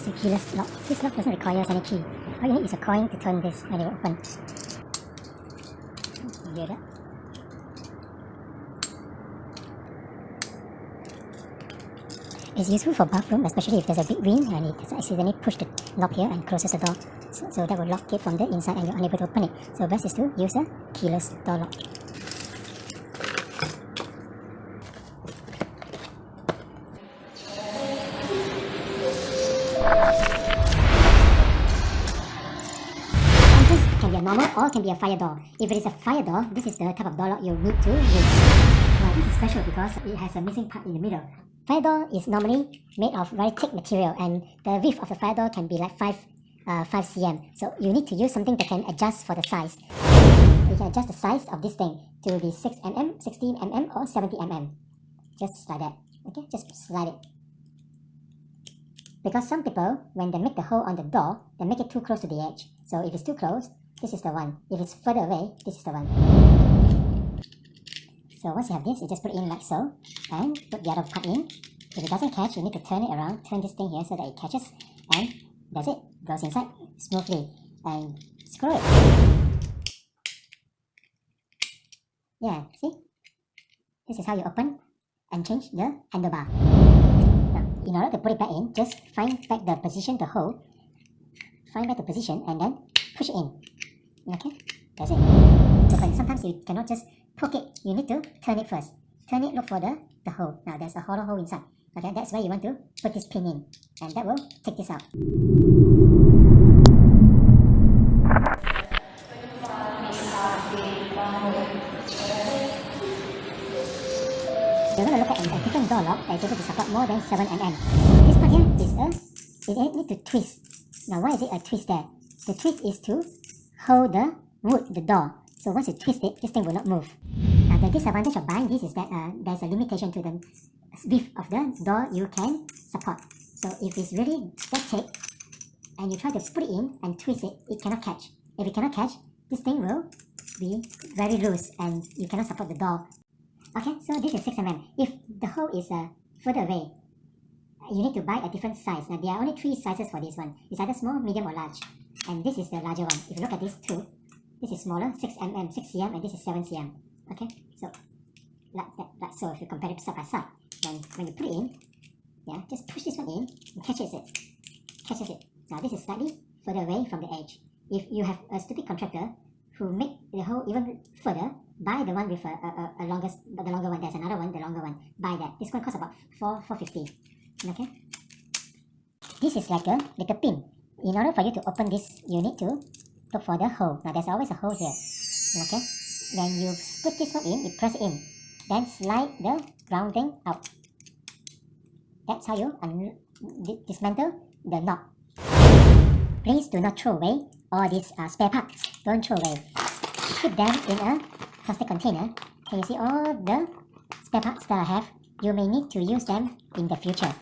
is a keyless lock. This lock doesn't require any key. All you need is a coin to turn this and it will open. You hear that? It's useful for bathroom, especially if there's a big wind and it has accidentally pushed the lock here and closes the door. So that will lock it from the inside and you're unable to open it. So best is to use a keyless door lock. Entrance can be a normal or can be a fire door. If it is a fire door, this is the type of door lock you need to use. Now this is special because it has a missing part in the middle. Fire door is normally made of very thick material and the width of the fire door can be like 5 cm. So you need to use something that can adjust for the size. You can adjust the size of this thing to be 6 mm, 16 mm or 70 mm. Just like that. Okay, just slide it. Because some people, when they make the hole on the door, they make it too close to the edge. So if it's too close, this is the one. If it's further away, this is the one. So once you have this, you just put it in like so, and put the other part in. If it doesn't catch, you need to turn it around, turn this thing here so that it catches, and that's it. Goes inside smoothly, and screw it. Yeah, see? This is how you open and change the handlebar. Now, in order to put it back in, just find back the position, the hole. Find back the position, and then push it in. Okay? That's it. Open. Sometimes you cannot just poke it, you need to turn it first. Turn it, look for the hole. Now there's a hollow hole inside. Okay, that's where you want to put this pin in. And that will take this out. You're going to look at a different door lock that is able to support more than 7 mm. This part here is it needs to twist. Now why is it a twist there? The twist is to hold the wood, the door. So once you twist it, this thing will not move. Now the disadvantage of buying this is that there's a limitation to the width of the door you can support. So if it's really that thick and you try to put it in and twist it, it cannot catch. If it cannot catch, this thing will be very loose and you cannot support the door. Okay, so this is 6 mm. If the hole is further away, you need to buy a different size. Now there are only 3 sizes for this one. It's either small, medium or large. And this is the larger one. If you look at these two, this is smaller, 6 mm, 6 cm, and this is 7 cm. Okay, so like that, like so. If you compare it side by side, then when you put it in, yeah, just push this one in and catches it. Catches it. Now this is slightly further away from the edge. If you have a stupid contractor who make the hole even further, buy the one with the longer one. There's another one, the longer one. Buy that. This one costs about $4.50. Okay. This is like a little pin. In order for you to open this, you need to look for the hole. Now there's always a hole here. Okay. When you put this one in, you press it in. Then slide the round thing out. That's how you dismantle the knob. Please do not throw away all these spare parts. Don't throw away. Keep them in a plastic container. Can you see all the spare parts that I have? You may need to use them in the future.